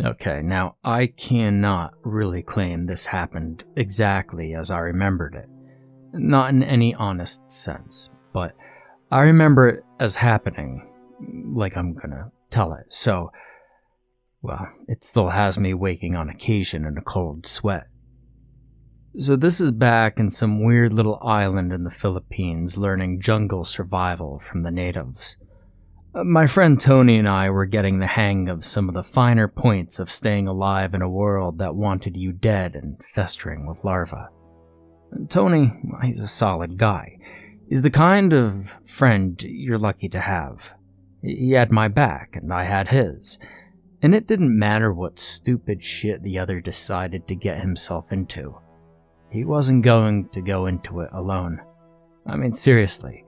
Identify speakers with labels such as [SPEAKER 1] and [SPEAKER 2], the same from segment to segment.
[SPEAKER 1] Okay, now I cannot really claim this happened exactly as I remembered it. Not in any honest sense, but I remember it as happening, like I'm gonna tell it, so, well, it still has me waking on occasion in a cold sweat. So this is back in some weird little island in the Philippines learning jungle survival from the natives. My friend Tony and I were getting the hang of some of the finer points of staying alive in a world that wanted you dead and festering with larvae. Tony, he's a solid guy. He's the kind of friend you're lucky to have. He had my back, and I had his. And it didn't matter what stupid shit the other decided to get himself into. He wasn't going to go into it alone. I mean, seriously,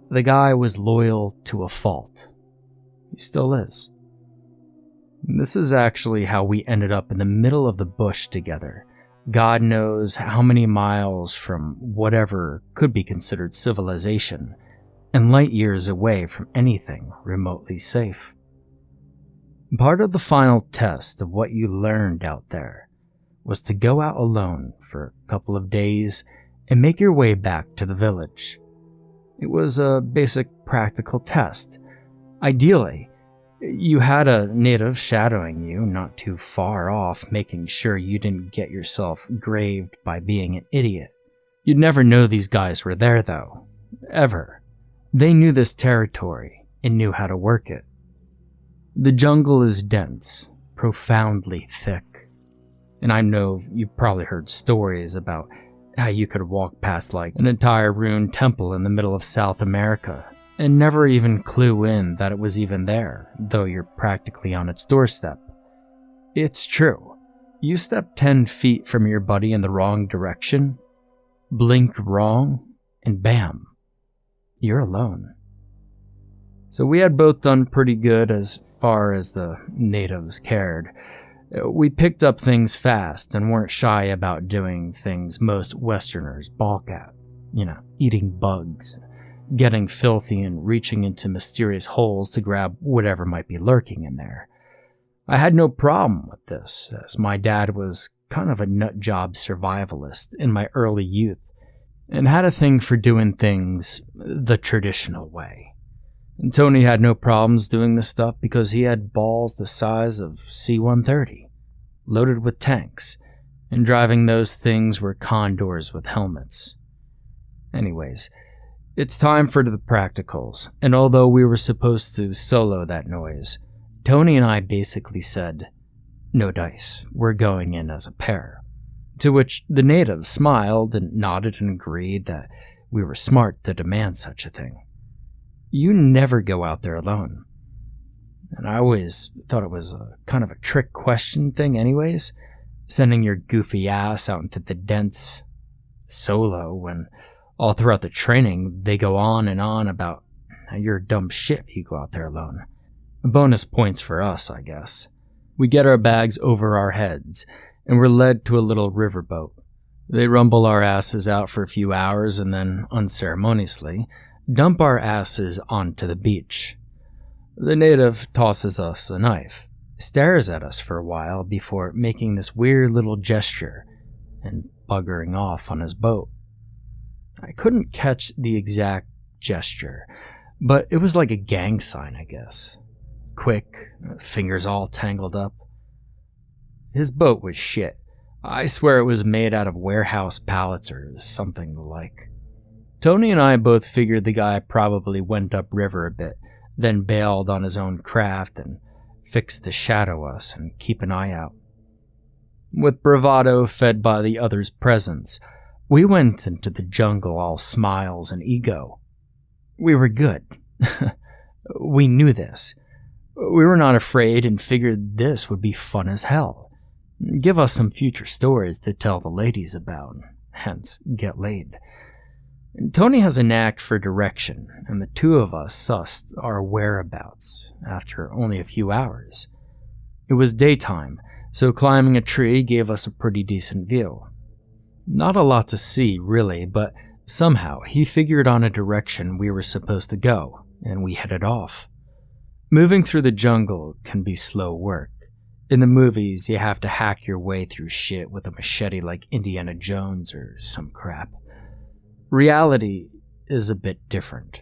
[SPEAKER 1] the guy was loyal to a fault. He still is. This is actually how we ended up in the middle of the bush together. God knows how many miles from whatever could be considered civilization, and light years away from anything remotely safe. Part of the final test of what you learned out there was to go out alone for a couple of days and make your way back to the village. It was a basic practical test. Ideally, you had a native shadowing you not too far off, making sure you didn't get yourself graved by being an idiot. You'd never know these guys were there, though. Ever. They knew this territory and knew how to work it. The jungle is dense, profoundly thick. And I know you've probably heard stories about how you could walk past like an entire ruined temple in the middle of South America and never even clue in that it was even there, though you're practically on its doorstep. It's true. You step 10 feet from your buddy in the wrong direction, blink wrong, and bam, you're alone. So we had both done pretty good as far as the natives cared. We picked up things fast and weren't shy about doing things most Westerners balk at. Eating bugs, getting filthy and reaching into mysterious holes to grab whatever might be lurking in there. I had no problem with this, as my dad was kind of a nutjob survivalist in my early youth and had a thing for doing things the traditional way. And Tony had no problems doing this stuff because he had balls the size of C-130, loaded with tanks, and driving those things were condors with helmets. Anyways, it's time for the practicals, and although we were supposed to solo that noise, Tony and I basically said, "No dice, we're going in as a pair." To which the native smiled and nodded and agreed that we were smart to demand such a thing. You never go out there alone. And I always thought it was a kind of a trick question thing anyways, sending your goofy ass out into the dense solo when all throughout the training they go on and on about how you're dumb shit if you go out there alone. Bonus points for us, I guess. We get our bags over our heads and we're led to a little riverboat. They rumble our asses out for a few hours and then, unceremoniously, dump our asses onto the beach. The native tosses us a knife, stares at us for a while before making this weird little gesture and buggering off on his boat. I couldn't catch the exact gesture, but it was like a gang sign, I guess. Quick, fingers all tangled up. His boat was shit. I swear it was made out of warehouse pallets or something the like. Tony and I both figured the guy probably went upriver a bit, then bailed on his own craft and fixed to shadow us and keep an eye out. With bravado fed by the other's presence, we went into the jungle all smiles and ego. We were good. We knew this. We were not afraid and figured this would be fun as hell. Give us some future stories to tell the ladies about, hence get laid. Tony has a knack for direction, and the two of us sussed our whereabouts after only a few hours. It was daytime, so climbing a tree gave us a pretty decent view. Not a lot to see, really, but somehow he figured on a direction we were supposed to go, and we headed off. Moving through the jungle can be slow work, In the movies, you have to hack your way through shit with a machete like Indiana Jones or some crap. Reality is a bit different.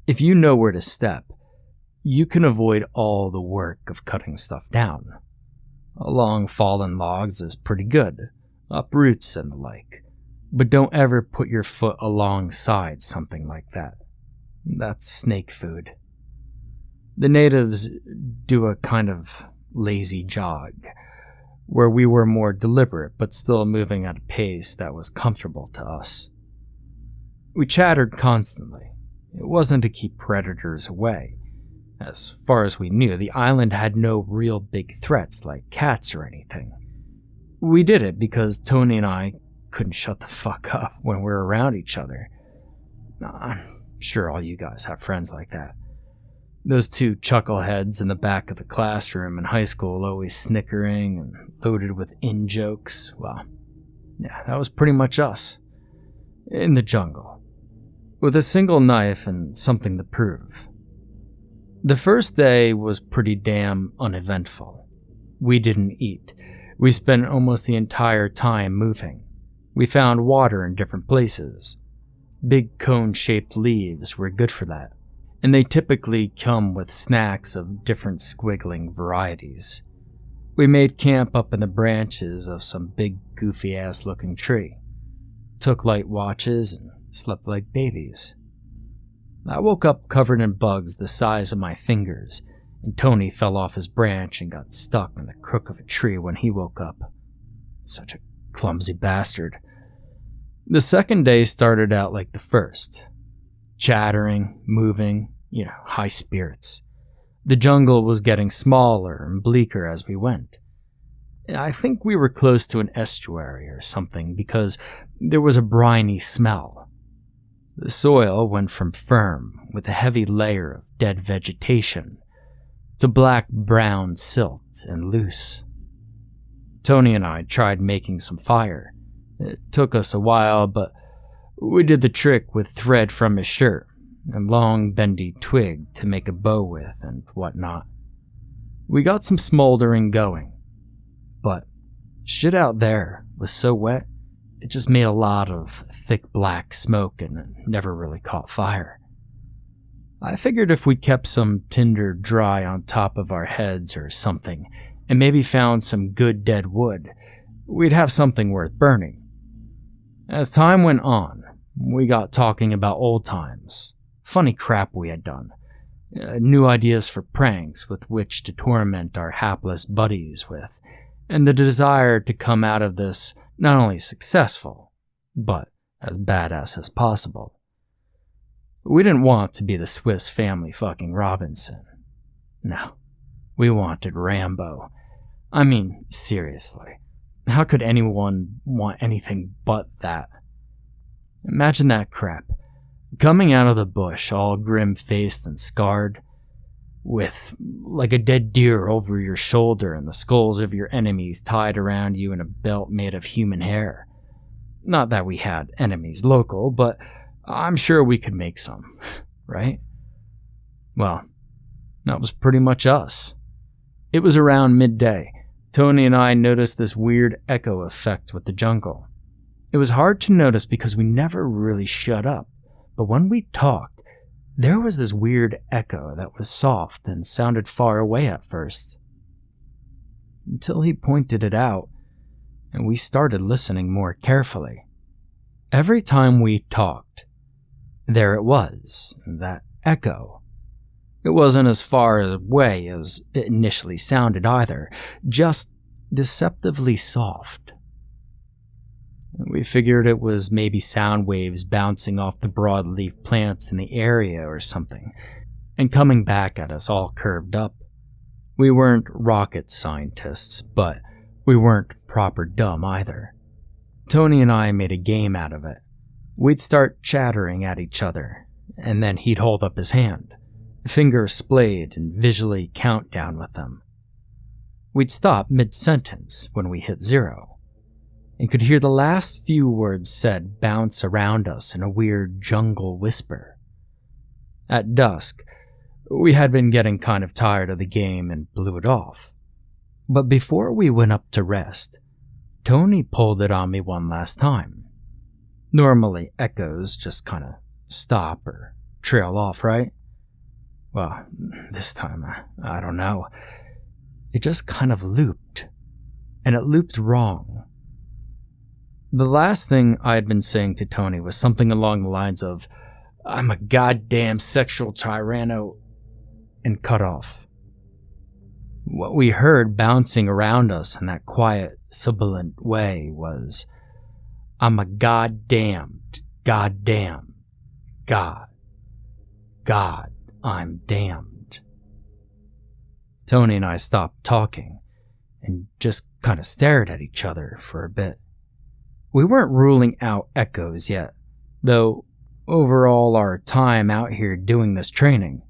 [SPEAKER 1] If you know where to step, you can avoid all the work of cutting stuff down. Along fallen logs is pretty good, up roots and the like, but don't ever put your foot alongside something like that. That's snake food. The natives do a kind of lazy jog, where we were more deliberate but still moving at a pace that was comfortable to us. We chattered constantly. It wasn't to keep predators away. As far as we knew, the island had no real big threats like cats or anything. We did it because Tony and I couldn't shut the fuck up when we were around each other. I'm sure all you guys have friends like that. Those two chuckleheads in the back of the classroom in high school always snickering and loaded with in-jokes. Well, yeah, that was pretty much us. In the jungle. With a single knife and something to prove. The first day was pretty damn uneventful. We didn't eat. We spent almost the entire time moving. We found water in different places. Big cone-shaped leaves were good for that, and they typically come with snacks of different squiggling varieties. We made camp up in the branches of some big goofy-ass looking tree, took light watches, and slept like babies. I woke up covered in bugs the size of my fingers, and Tony fell off his branch and got stuck in the crook of a tree when he woke up. Such a clumsy bastard. The second day started out like the first. Chattering, moving, high spirits. The jungle was getting smaller and bleaker as we went. I think we were close to an estuary or something because there was a briny smell. The soil went from firm, with a heavy layer of dead vegetation, to black-brown silt and loose. Tony and I tried making some fire. It took us a while, but we did the trick with thread from his shirt, a long bendy twig to make a bow with and whatnot. We got some smoldering going, but shit out there was so wet, it just made a lot of thick black smoke and it never really caught fire. I figured if we kept some tinder dry on top of our heads or something, and maybe found some good dead wood, we'd have something worth burning. As time went on, we got talking about old times, funny crap we had done, new ideas for pranks with which to torment our hapless buddies with, and the desire to come out of this not only successful, but as badass as possible. We didn't want to be the Swiss Family fucking Robinson. No, we wanted Rambo. I mean, seriously, how could anyone want anything but that? Imagine that crap. Coming out of the bush, all grim-faced and scarred, with like a dead deer over your shoulder and the skulls of your enemies tied around you in a belt made of human hair. Not that we had enemies local, but I'm sure we could make some, right? Well, that was pretty much us. It was around midday. Tony and I noticed this weird echo effect with the jungle. It was hard to notice because we never really shut up, but when we talked, there was this weird echo that was soft and sounded far away at first. Until he pointed it out, and we started listening more carefully. Every time we talked, there it was, that echo. It wasn't as far away as it initially sounded either, just deceptively soft. We figured it was maybe sound waves bouncing off the broadleaf plants in the area or something, and coming back at us all curved up. We weren't rocket scientists, but we weren't proper dumb either. Tony and I made a game out of it. We'd start chattering at each other, and then he'd hold up his hand, fingers splayed, and visually count down with them. We'd stop mid-sentence when we hit 0. And could hear the last few words said bounce around us in a weird jungle whisper. At dusk, we had been getting kind of tired of the game and blew it off. But before we went up to rest, Tony pulled it on me one last time. Normally, echoes just kind of stop or trail off, right? Well, this time, I don't know. It just kind of looped. And it looped wrong. The last thing I had been saying to Tony was something along the lines of, "I'm a goddamn sexual tyranno," and cut off. What we heard bouncing around us in that quiet, sibilant way was, "I'm a goddamned, God, I'm damned." Tony and I stopped talking and just kind of stared at each other for a bit. We weren't ruling out echoes yet, though overall our time out here doing this training,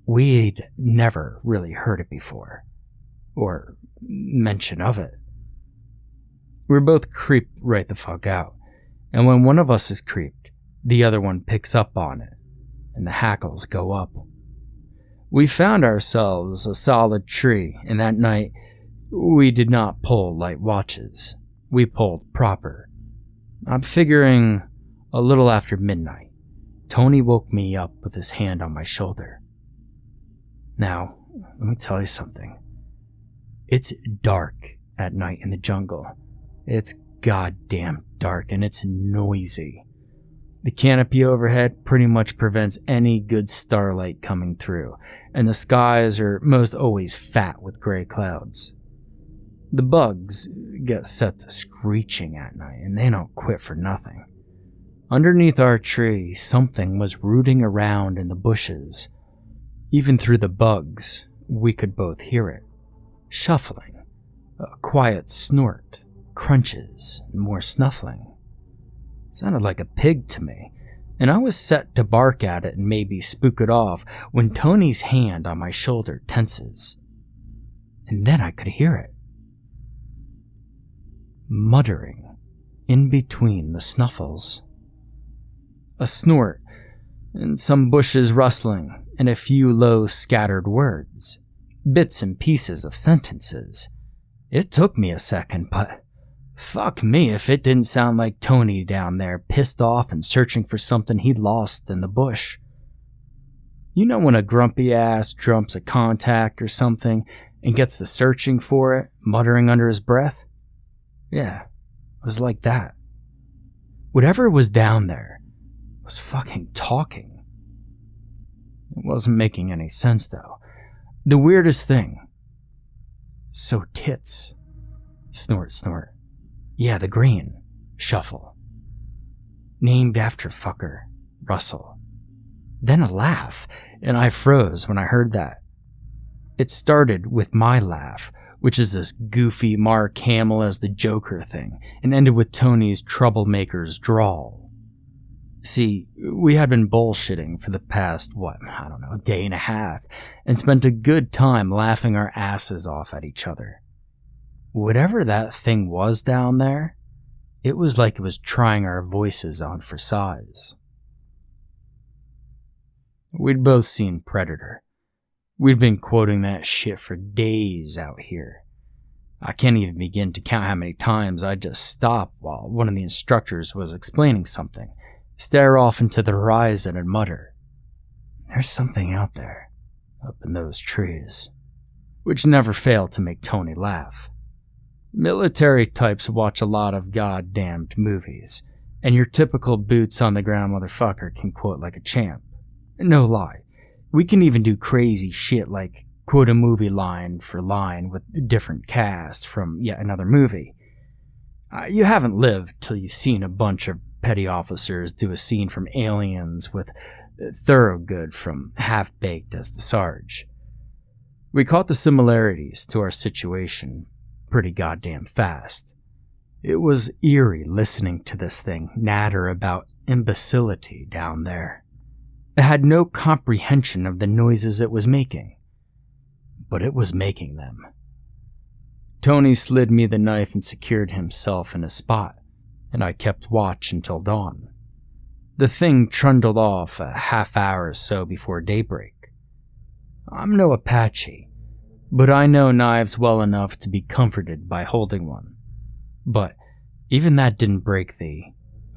[SPEAKER 1] we'd never really heard it before, or mention of it. We're both creeped right the fuck out, and when one of us is creeped, the other one picks up on it, and the hackles go up. We found ourselves a solid tree, and that night, we did not pull light watches. We pulled proper. I'm figuring a little after midnight. Tony woke me up with his hand on my shoulder. Now, let me tell you something. It's dark at night in the jungle. It's goddamn dark, and it's noisy. The canopy overhead pretty much prevents any good starlight coming through, and the skies are most always fat with gray clouds. The bugs get set to screeching at night, and they don't quit for nothing. Underneath our tree, something was rooting around in the bushes. Even through the bugs, we could both hear it. Shuffling, a quiet snort, crunches, and more snuffling. Sounded like a pig to me, and I was set to bark at it and maybe spook it off when Tony's hand on my shoulder tenses. And then I could hear it. Muttering in between the snuffles. A snort, and some bushes rustling, and a few low scattered words. Bits and pieces of sentences. It took me a second, but fuck me if it didn't sound like Tony down there, pissed off and searching for something he'd lost in the bush. You know when a grumpy ass jumps a contact or something and gets to searching for it, muttering under his breath? Yeah, it was like that. Whatever was down there was fucking talking. It wasn't making any sense, though. The weirdest thing. So tits. Snort, snort. Yeah, the green. Shuffle. Named after fucker. Russell. Then a laugh, and I froze when I heard that. It started with my laugh, which is this goofy Mark Hamill as the Joker thing, and ended with Tony's troublemaker's drawl. See, we had been bullshitting for the past, day and a half, and spent a good time laughing our asses off at each other. Whatever that thing was down there, it was like it was trying our voices on for size. We'd both seen Predator. We'd been quoting that shit for days out here. I can't even begin to count how many times I'd just stop while one of the instructors was explaining something, stare off into the horizon and mutter, "There's something out there, up in those trees," which never failed to make Tony laugh. Military types watch a lot of goddamned movies, and your typical boots-on-the-ground motherfucker can quote like a champ. No lie, we can even do crazy shit like quote a movie line for line with a different cast from yet another movie. You haven't lived till you've seen a bunch of petty officers do a scene from Aliens with Thorogood from Half-Baked as the Sarge. We caught the similarities to our situation pretty goddamn fast. It was eerie listening to this thing natter about imbecility down there. It had no comprehension of the noises it was making, but it was making them. Tony slid me the knife and secured himself in a spot, and I kept watch until dawn. The thing trundled off a half hour or so before daybreak. I'm no Apache, but I know knives well enough to be comforted by holding one. But even that didn't break the,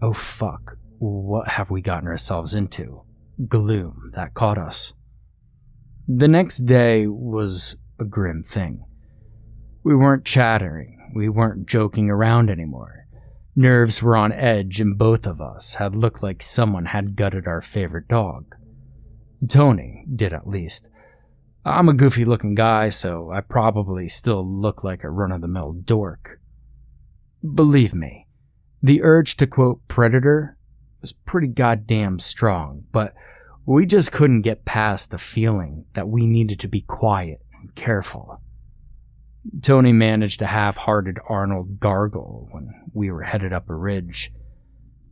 [SPEAKER 1] oh fuck, what have we gotten ourselves into, gloom that caught us. The next day was a grim thing. We weren't chattering, we weren't joking around anymore. Nerves were on edge and both of us had looked like someone had gutted our favorite dog. Tony did, at least. I'm a goofy looking guy, so I probably still look like a run-of-the-mill dork. Believe me, the urge to quote Predator was pretty goddamn strong, but we just couldn't get past the feeling that we needed to be quiet and careful. Tony managed a half-hearted Arnold gargle when we were headed up a ridge,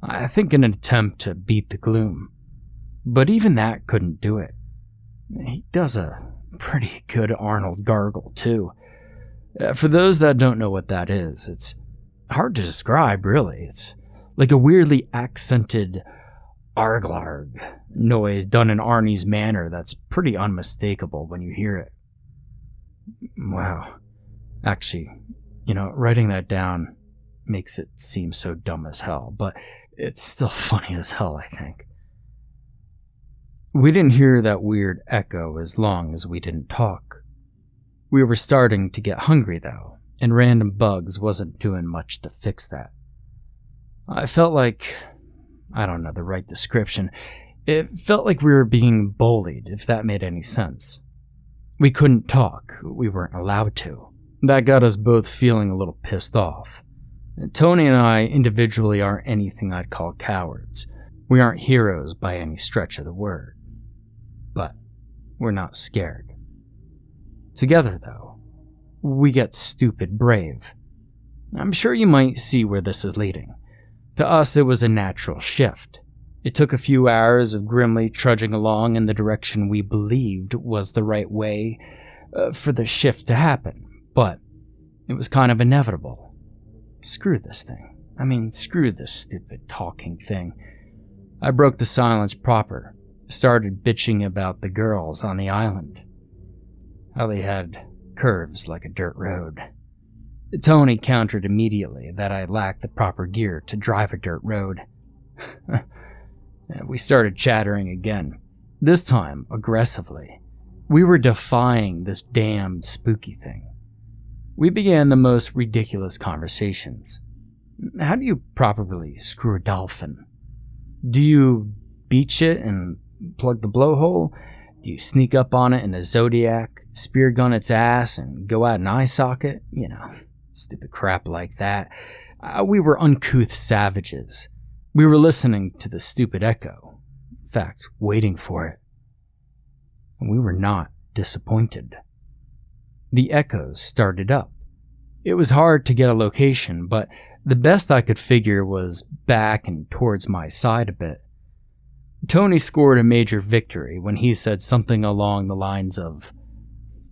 [SPEAKER 1] I think in an attempt to beat the gloom. But even that couldn't do it. He does a pretty good Arnold gargle, too. For those that don't know what that is, it's hard to describe, really. It's like a weirdly accented arglarg noise done in Arnie's manner that's pretty unmistakable when you hear it. Wow. Actually, writing that down makes it seem so dumb as hell, but it's still funny as hell, I think. We didn't hear that weird echo as long as we didn't talk. We were starting to get hungry, though, and random bugs wasn't doing much to fix that. I felt like, I don't know the right description, it felt like we were being bullied, if that made any sense. We couldn't talk, we weren't allowed to. That got us both feeling a little pissed off. Tony and I individually aren't anything I'd call cowards. We aren't heroes by any stretch of the word. But we're not scared. Together, though, we get stupid brave. I'm sure you might see where this is leading. To us, it was a natural shift. It took a few hours of grimly trudging along in the direction we believed was the right way for the shift to happen, but it was kind of inevitable. Screw this thing. Screw this stupid talking thing. I broke the silence proper, started bitching about the girls on the island. How they had curves like a dirt road. Tony countered immediately that I lacked the proper gear to drive a dirt road. We started chattering again, this time aggressively. We were defying this damned spooky thing. We began the most ridiculous conversations. How do you properly screw a dolphin? Do you beach it and plug the blowhole? Do you sneak up on it in a Zodiac, spear gun its ass, and go out an eye socket? Stupid crap like that. We were uncouth savages. We were listening to the stupid echo. In fact, waiting for it. And we were not disappointed. The echoes started up. It was hard to get a location, but the best I could figure was back and towards my side a bit. Tony scored a major victory when he said something along the lines of,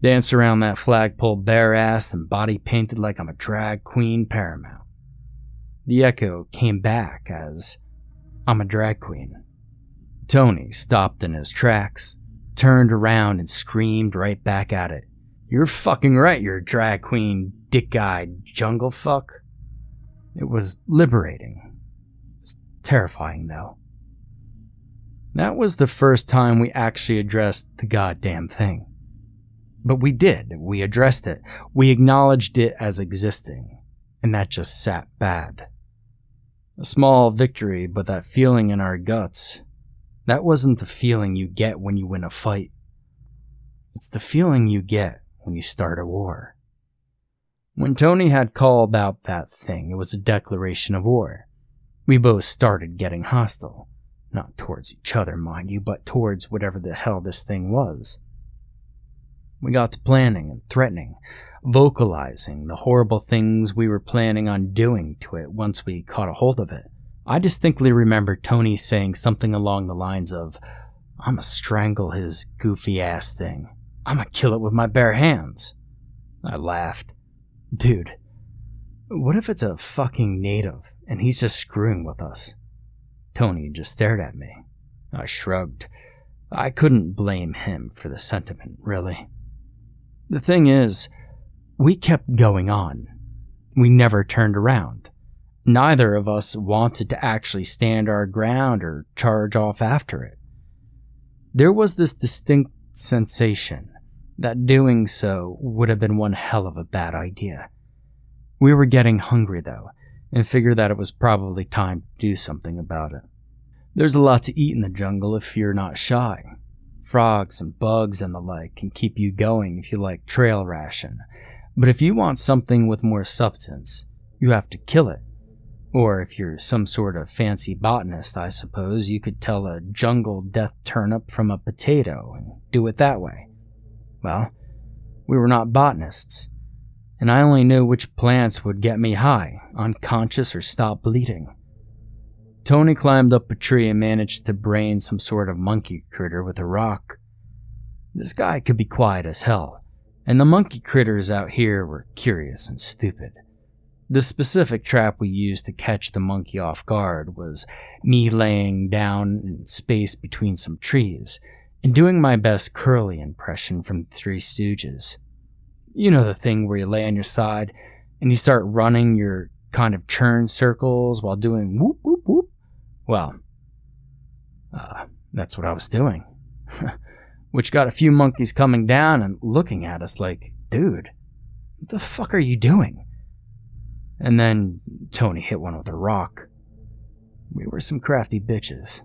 [SPEAKER 1] "Dance around that flagpole bare ass and body painted like I'm a drag queen paramount." The echo came back as, "I'm a drag queen." Tony stopped in his tracks, turned around and screamed right back at it. "You're fucking right, you're a drag queen, dick-eyed jungle fuck." It was liberating. It was terrifying, though. That was the first time we actually addressed the goddamn thing. But we did. We addressed it. We acknowledged it as existing. And that just sat bad. A small victory, but that feeling in our guts, that wasn't the feeling you get when you win a fight. It's the feeling you get when you start a war. When Tony had called out that thing, it was a declaration of war. We both started getting hostile. Not towards each other, mind you, but towards whatever the hell this thing was. We got to planning and threatening, vocalizing the horrible things we were planning on doing to it once we caught a hold of it. I distinctly remember Tony saying something along the lines of, "I'ma strangle his goofy ass thing. I'ma kill it with my bare hands." I laughed. Dude, what if it's a fucking native and he's just screwing with us? Tony just stared at me. I shrugged. I couldn't blame him for the sentiment, really. The thing is, we kept going on. We never turned around. Neither of us wanted to actually stand our ground or charge off after it. There was this distinct sensation that doing so would have been one hell of a bad idea. We were getting hungry though, and figured that it was probably time to do something about it. There's a lot to eat in the jungle if you're not shy. Frogs and bugs and the like can keep you going if you like trail ration. But if you want something with more substance, you have to kill it. Or if you're some sort of fancy botanist, I suppose, you could tell a jungle death turnip from a potato and do it that way. Well, we were not botanists, and I only knew which plants would get me high, unconscious, or stop bleeding. Tony climbed up a tree and managed to brain some sort of monkey critter with a rock. This guy could be quiet as hell, and the monkey critters out here were curious and stupid. The specific trap we used to catch the monkey off guard was me laying down in space between some trees and doing my best Curly impression from the Three Stooges. You know the thing where you lay on your side and you start running your kind of churn circles while doing whoop whoop whoop? Well, that's what I was doing. Which got a few monkeys coming down and looking at us like, dude, what the fuck are you doing? And then Tony hit one with a rock. We were some crafty bitches.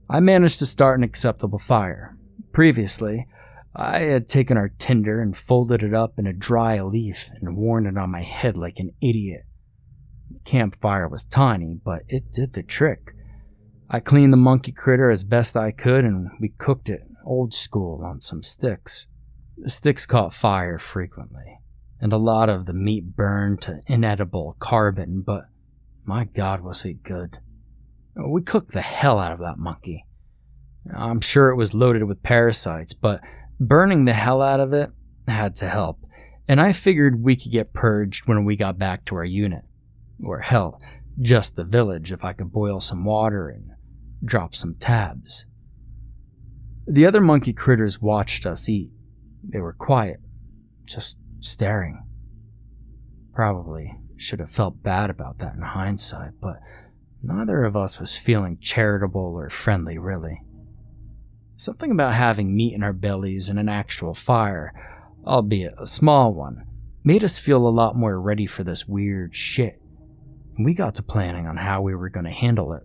[SPEAKER 1] I managed to start an acceptable fire. Previously, I had taken our tinder and folded it up in a dry leaf and worn it on my head like an idiot. The campfire was tiny, but it did the trick. I cleaned the monkey critter as best I could and we cooked it old school on some sticks. The sticks caught fire frequently, and a lot of the meat burned to inedible carbon, but my God was it good. We cooked the hell out of that monkey. I'm sure it was loaded with parasites, but burning the hell out of it had to help, and I figured we could get purged when we got back to our unit. Or hell, just the village if I could boil some water and drop some tabs. The other monkey critters watched us eat. They were quiet, just staring. Probably should have felt bad about that in hindsight, but neither of us was feeling charitable or friendly, really. Something about having meat in our bellies and an actual fire, albeit a small one, made us feel a lot more ready for this weird shit. And we got to planning on how we were going to handle it.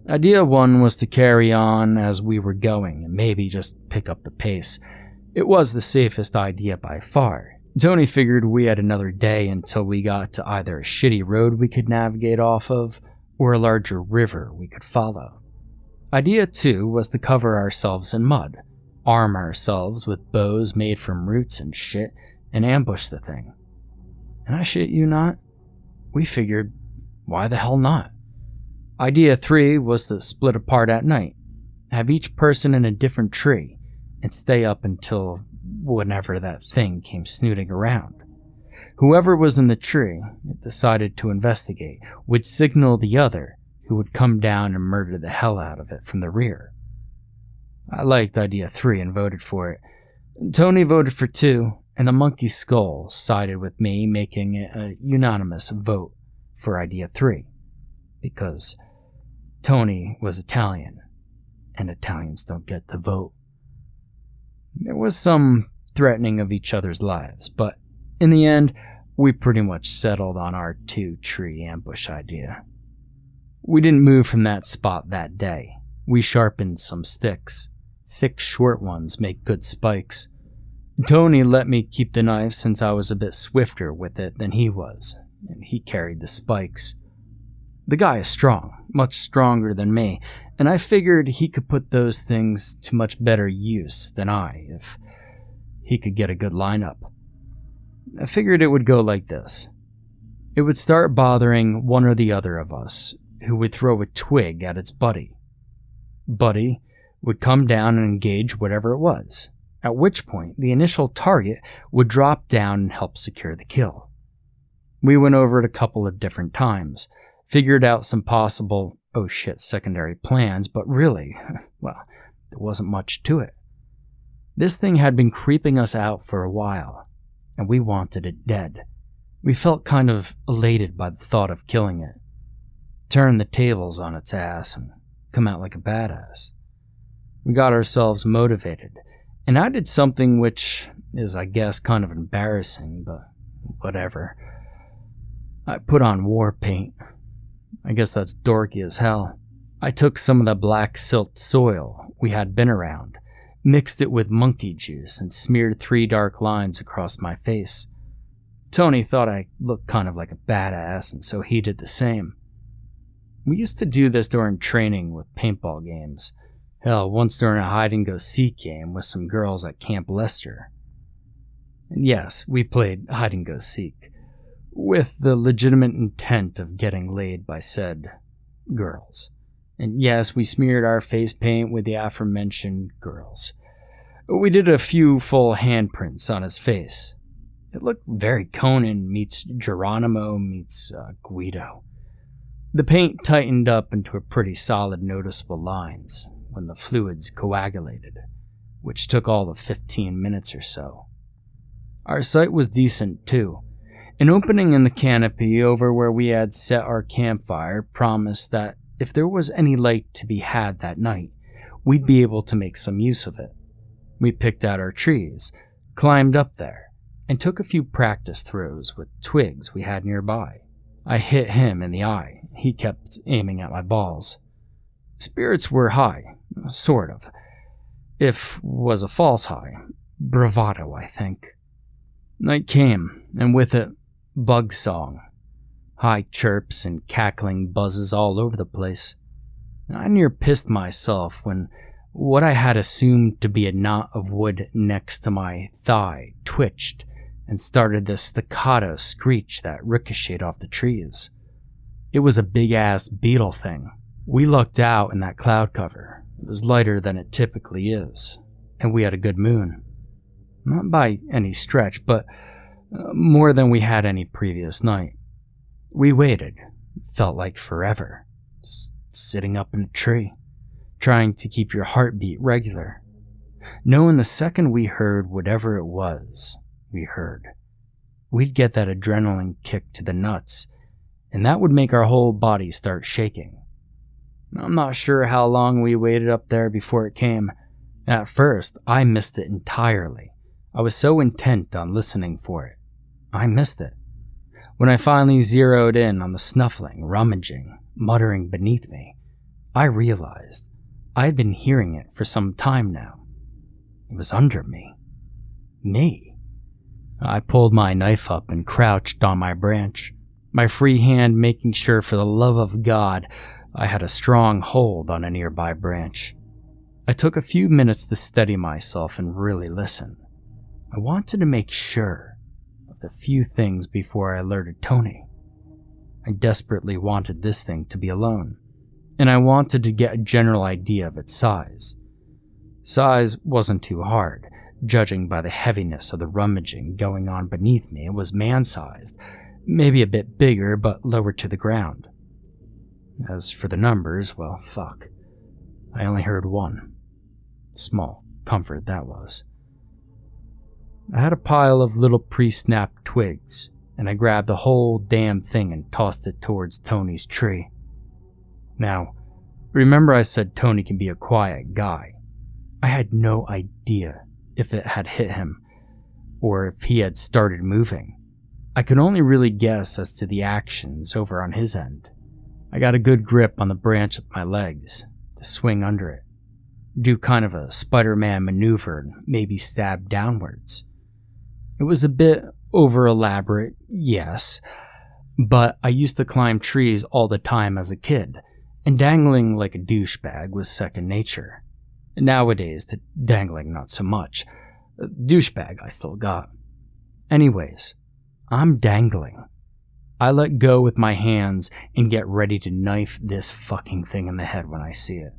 [SPEAKER 1] Idea 1 was to carry on as we were going and maybe just pick up the pace. It was the safest idea by far. Tony figured we had another day until we got to either a shitty road we could navigate off of or a larger river we could follow. Idea 2 was to cover ourselves in mud, arm ourselves with bows made from roots and shit, and ambush the thing. And I shit you not, we figured, why the hell not? Idea 3 was to split apart at night, have each person in a different tree, and stay up until whenever that thing came snooting around. Whoever was in the tree that decided to investigate would signal the other, who would come down and murder the hell out of it from the rear. I liked idea 3 and voted for it. Tony voted for 2, and the monkey skull sided with me, making it a unanimous vote for idea 3, because Tony was Italian, and Italians don't get to vote. There was some threatening of each other's lives, but in the end, we pretty much settled on our 2-tree ambush idea. We didn't move from that spot that day. We sharpened some sticks. Thick, short ones make good spikes. Tony let me keep the knife since I was a bit swifter with it than he was, and he carried the spikes. The guy is strong, much stronger than me, and I figured he could put those things to much better use than I if he could get a good lineup. I figured it would go like this. It would start bothering one or the other of us, who would throw a twig at its buddy. Buddy would come down and engage whatever it was, at which point the initial target would drop down and help secure the kill. We went over it a couple of different times, figured out some possible oh shit secondary plans, but really, well, there wasn't much to it. This thing had been creeping us out for a while, and we wanted it dead. We felt kind of elated by the thought of killing it. Turn the tables on its ass and come out like a badass. We got ourselves motivated, and I did something which is, I guess, kind of embarrassing, but whatever. I put on war paint. I guess that's dorky as hell. I took some of the black silt soil we had been around, mixed it with monkey juice, and smeared 3 dark lines across my face. Tony thought I looked kind of like a badass, and so he did the same. We used to do this during training with paintball games. Hell, once during a hide-and-go-seek game with some girls at Camp Lester. And yes, we played hide-and-go-seek, with the legitimate intent of getting laid by said girls. And yes, we smeared our face paint with the aforementioned girls. We did a few full handprints on his face. It looked very Conan meets Geronimo meets Guido. The paint tightened up into a pretty solid noticeable lines when the fluids coagulated, which took all of 15 minutes or so. Our sight was decent too. An opening in the canopy over where we had set our campfire promised that if there was any light to be had that night, we'd be able to make some use of it. We picked out our trees, climbed up there, and took a few practice throws with twigs we had nearby. I hit him in the eye. He kept aiming at my balls. Spirits were high, sort of. If was a false high. Bravado, I think. Night came, and with it, bug song. High chirps and cackling buzzes all over the place. I near pissed myself when what I had assumed to be a knot of wood next to my thigh twitched and started this staccato screech that ricocheted off the trees. It was a big-ass beetle thing. We lucked out in that cloud cover. It was lighter than it typically is, and we had a good moon. Not by any stretch, but more than we had any previous night. We waited. It felt like forever. Just sitting up in a tree, trying to keep your heartbeat regular. Knowing the second we heard whatever it was we heard, we'd get that adrenaline kick to the nuts, and that would make our whole body start shaking. I'm not sure how long we waited up there before it came. At first, I missed it entirely. I was so intent on listening for it. I missed it. When I finally zeroed in on the snuffling, rummaging, muttering beneath me, I realized I had been hearing it for some time now. It was under me. Me. I pulled my knife up and crouched on my branch, my free hand making sure for the love of God I had a strong hold on a nearby branch. I took a few minutes to steady myself and really listen. I wanted to make sure of the few things before I alerted Tony. I desperately wanted this thing to be alone, and I wanted to get a general idea of its size. Size wasn't too hard. Judging by the heaviness of the rummaging going on beneath me, it was man-sized, maybe a bit bigger but lower to the ground. As for the numbers, well, fuck. I only heard one. Small comfort that was. I had a pile of little pre-snapped twigs, and I grabbed the whole damn thing and tossed it towards Tony's tree. Now, remember I said Tony can be a quiet guy. I had no idea if it had hit him, or if he had started moving. I could only really guess as to the actions over on his end. I got a good grip on the branch with my legs, to swing under it, do kind of a Spider-Man maneuver and maybe stab downwards. It was a bit over-elaborate, yes, but I used to climb trees all the time as a kid, and dangling like a douchebag was second nature. Nowadays, the dangling not so much. Douchebag I still got. Anyways, I'm dangling. I let go with my hands and get ready to knife this fucking thing in the head when I see it.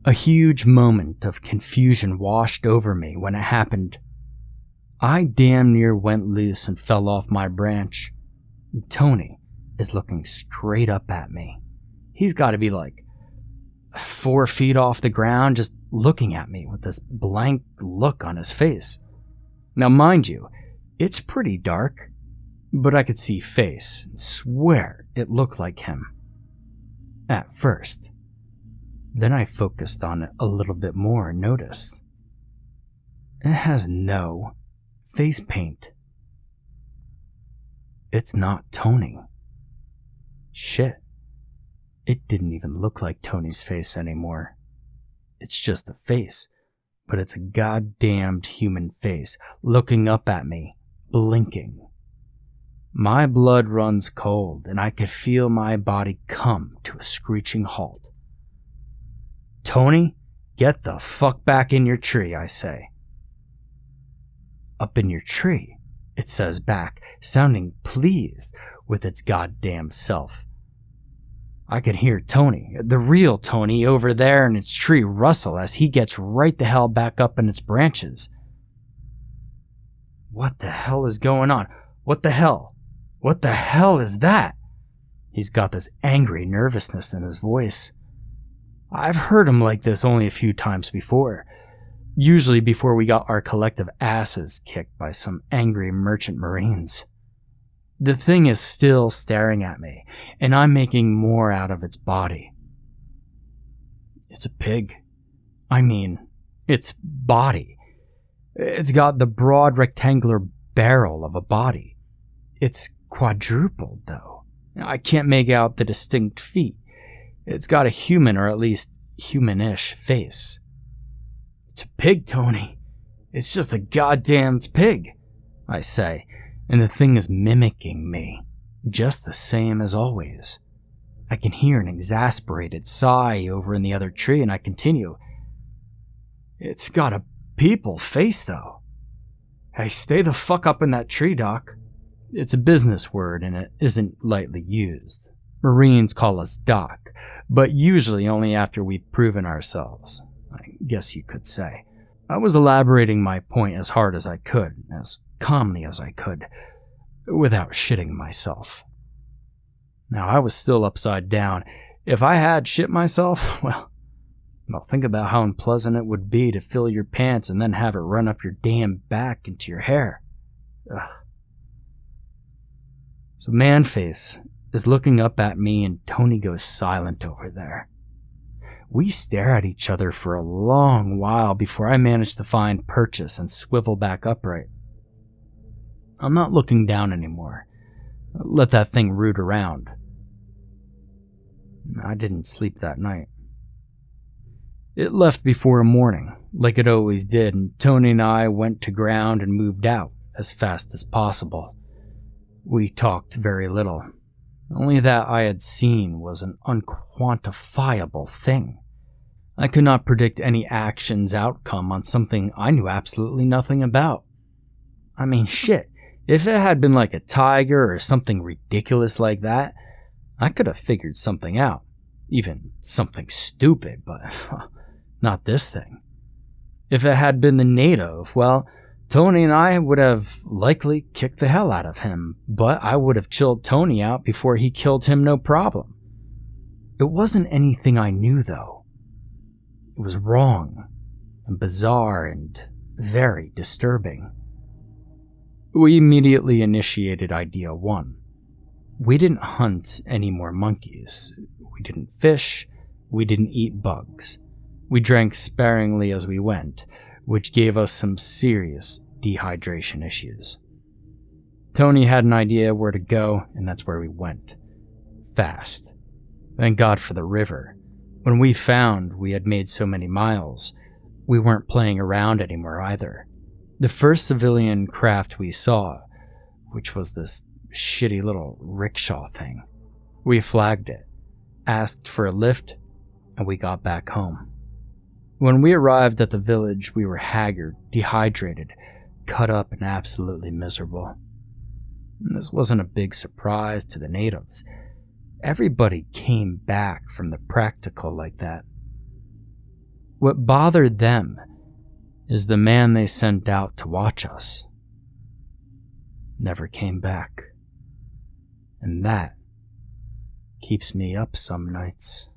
[SPEAKER 1] A huge moment of confusion washed over me when it happened. I damn near went loose and fell off my branch. Tony is looking straight up at me. He's got to be like 4 feet off the ground, just looking at me with this blank look on his face. Now, mind you, it's pretty dark, but I could see face and swear it looked like him. At first. Then I focused on it a little bit more and noticed it has no face paint. It's not Tony. Shit. It didn't even look like Tony's face anymore. It's just a face, but it's a goddamned human face looking up at me, blinking. My blood runs cold, and I could feel my body come to a screeching halt. Tony, get the fuck back in your tree, I say. Up in your tree, it says back, sounding pleased with its goddamn self. I could hear Tony, the real Tony, over there in its tree rustle as he gets right the hell back up in its branches. What the hell is going on? What the hell? What the hell is that? He's got this angry nervousness in his voice. I've heard him like this only a few times before, usually before we got our collective asses kicked by some angry merchant marines. The thing is still staring at me, and I'm making more out of its body. It's a pig. I mean, its body. It's got the broad rectangular barrel of a body. It's quadrupled, though. I can't make out the distinct feet. It's got a human, or at least humanish, face. It's a pig, Tony. It's just a goddamn pig, I say, and the thing is mimicking me, just the same as always. I can hear an exasperated sigh over in the other tree, and I continue. It's got a people face, though. Hey, stay the fuck up in that tree, Doc. It's a business word, and it isn't lightly used. Marines call us Doc, but usually only after we've proven ourselves, I guess you could say. I was elaborating my point as hard as I could, as calmly as I could, without shitting myself. Now, I was still upside down. If I had shit myself, well, think about how unpleasant it would be to fill your pants and then have it run up your damn back into your hair. Ugh. So Man-Face is looking up at me, and Tony goes silent over there. We stare at each other for a long while before I manage to find purchase and swivel back upright. I'm not looking down anymore. Let that thing root around. I didn't sleep that night. It left before morning, like it always did, and Tony and I went to ground and moved out as fast as possible. We talked very little. Only that I had seen was an unquantifiable thing. I could not predict any action's outcome on something I knew absolutely nothing about. I mean, shit, if it had been like a tiger or something ridiculous like that, I could have figured something out. Even something stupid, but not this thing. If it had been the native, well, Tony and I would have likely kicked the hell out of him, but I would have chilled Tony out before he killed him, no problem. It wasn't anything I knew, though. It was wrong and bizarre and very disturbing. We immediately initiated Idea 1. We didn't hunt any more monkeys. We didn't fish. We didn't eat bugs. We drank sparingly as we went, which gave us some serious dehydration issues. Tony had an idea where to go, and that's where we went. Fast. Thank God for the river. When we found we had made so many miles, we weren't playing around anymore either. The first civilian craft we saw, which was this shitty little rickshaw thing, we flagged it, asked for a lift, and we got back home. When we arrived at the village, we were haggard, dehydrated, cut up, and absolutely miserable. And this wasn't a big surprise to the natives. Everybody came back from the practical like that. What bothered them is the man they sent out to watch us never came back. And that keeps me up some nights.